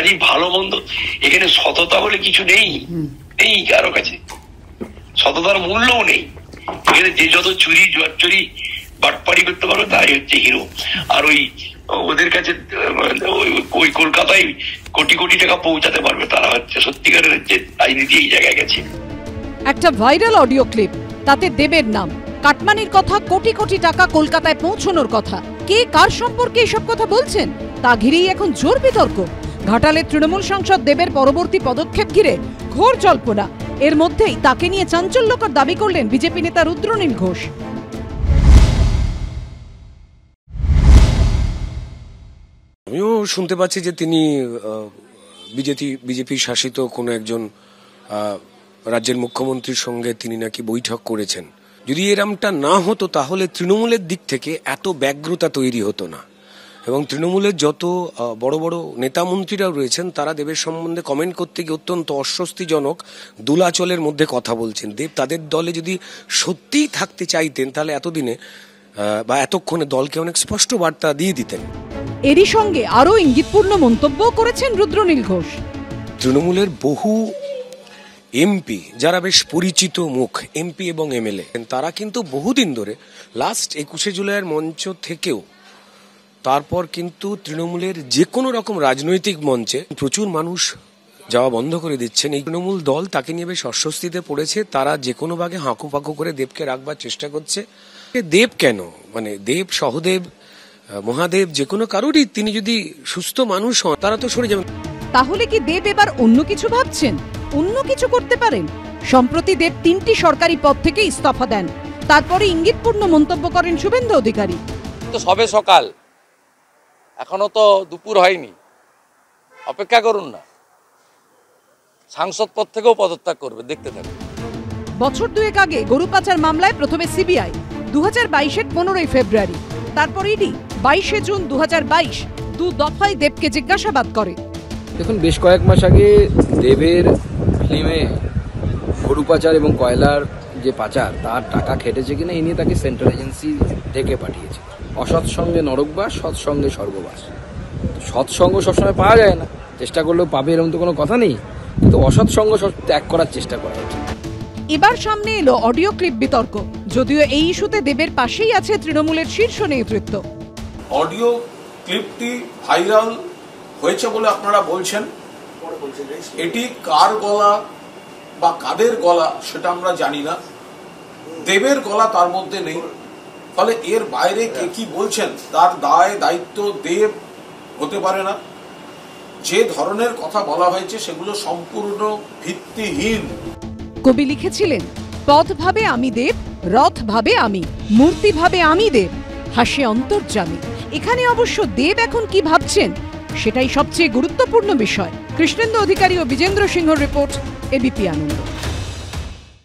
কাজে ভালো মন্দ এখানে সততা বলে কিছু নেই, নেই কারো কাছে, সততার মূল্যও নেই। এখানে যে যত চুরি জুয়াচুরি বাটপাড়ি করতে পারবে তাই হচ্ছে হিরো। আর ওদের কাছে ওই কলকাতায় কোটি কোটি টাকা পৌঁছাতে পারবে তারা হচ্ছে সত্যিকারের যে রাজনীতি এই জায়গায় গেছে। একটা ভাইরাল অডিও ক্লিপ, তাতে দেবের নাম, কাটমানির কথা, কোটি কোটি টাকা কলকাতায় পৌঁছানোর কথা। কে কার সম্পর্কে এসব কথা বলছেন তা ঘিরেই এখন জোর বিতর্ক। ঘাটালের তৃণমূল সাংসদ দেবের পরবর্তী পদক্ষেপ ঘিরে ঘোর জল্পনা। এর মধ্যেই তাকে নিয়ে চাঞ্চল্যকর দাবি করলেন বিজেপি নেতা রুদ্রনীল ঘোষ। আমিও শুনতে পাচ্ছি যে তিনি বিজেপি শাসিত কোনো একজন রাজ্যের মুখ্যমন্ত্রীর সঙ্গে তিনি নাকি বৈঠক করেছেন। যদি এরমটা না হতো তাহলে তৃণমূলের দিক থেকে এত ব্যগ্রতা তৈরি হতো না, এবং তৃণমূলের যত বড় বড় নেতা মন্ত্রীরাও রয়েছেন তারা দেবের সম্বন্ধে কমেন্ট করতে গিয়ে অত্যন্ত অস্বস্তিজনক দোলাচলের মধ্যে কথা বলছেন। দেব তাদের দলে যদি সত্যিই থাকতে চাইতেন তাহলে এতদিনে বা এতক্ষণে দলকে অনেক স্পষ্ট বার্তা দিয়ে দিতেন। এরই সঙ্গে আরো ইঙ্গিতপূর্ণ মন্তব্য করেছেন রুদ্রনীল ঘোষ। তৃণমূলের বহু এমপি যারা বেশ পরিচিত মুখ, এমপি এবং এমএলএ, তারা কিন্তু বহুদিন ধরে লাস্ট 21শে জুলাইয়ের মঞ্চ থেকেও তারপর কিন্তু তৃণমূলের যে কোনো রকম রাজনৈতিক মঞ্চে প্রচুর মানুষ যাওয়া বন্ধ করে দিচ্ছেন। এই তৃণমূল দল তাকে নিয়ে বেশ অস্বস্তিতে পড়েছে। তারা যে কোনো ভাগে হাঁকুপাকু করে দেবকে রাখবার চেষ্টা করছে। দেব কেন, মানে দেব, সহদেব, মহাদেব, যে কোনো কারোরই তিনি যদি সুস্থ মানুষ হন তারা তো সরে যাবেন। তাহলে কি দেব এবার অন্য কিছু ভাবছেন, অন্য কিছু করতে পারেন? সম্প্রতি দেব 3টি সরকারি পদ থেকে ইস্তফা দেন, তারপরে ইঙ্গিতপূর্ণ মন্তব্য করেন শুভেন্দু অধিকারী। তো সবে সকাল, এখনো তো দুপুর হয়নি, অপেক্ষা করুন না, সাংসদ পদ থেকেও পদত্যাগ করবে, দেখতে থাকুন। বছর দুয়েক আগে গরু পাচার মামলায় প্রথমে সিবিআই, 2022-এর 15ই ফেব্রুয়ারি, তারপর ইডি 22শে জুন 2022 দু দফায় দেবকে জিজ্ঞাসাবাদ করে। দেখুন, বেশ কয়েক মাস আগে দেবের ফিল্মে গরু পাচার এবং কয়লার যে পাচার তার টাকা খেটেছে কিনা এই নিয়ে তাকে সেন্ট্রাল এজেন্সি ডেকে পাঠিয়েছে। অসৎসঙ্গে নরকবাস, সৎসঙ্গে স্বর্গবাস। সৎসঙ্গ সবসময় পাওয়া যায় না, চেষ্টা করলেও পাবে এরকম তো কোনো কথা নেই, কিন্তু অসৎসঙ্গ ত্যাগ করার চেষ্টা করা উচিত। এবার সামনে এলো অডিও ক্লিপ বিতর্ক, যদিও এই ইস্যুতে দেবের পাশেই আছে তৃণমূলের শীর্ষ নেতৃত্ব। অডিও ক্লিপটি ভাইরাল হয়েছে বলে আপনারা বলছেন, এটি কার গলা বা কাদের গলা সেটা আমরা জানি না, দেবের গলা তার মধ্যে নেই। ফলে এর বাইরে কে কি বলছেন তার দায় দায়িত্ব দেব হতে পারে না। যে ধরনের কথা বলা হয়েছে সেগুলো সম্পূর্ণ ভিত্তিহীন। কবি লিখেছিলেন, পথ ভাবে আমি দেব, রথ ভাবে আমি, মূর্তি ভাবে আমি দেব, হাসে অন্তর্যামী। এখানে অবশ্য দেব এখন কি ভাবছেন সেটাই সবচেয়ে গুরুত্বপূর্ণ বিষয়। কৃষ্ণেন্দু অধিকারী ও বিজেন্দ্র সিংহর রিপোর্ট, এবিপি আনন্দ।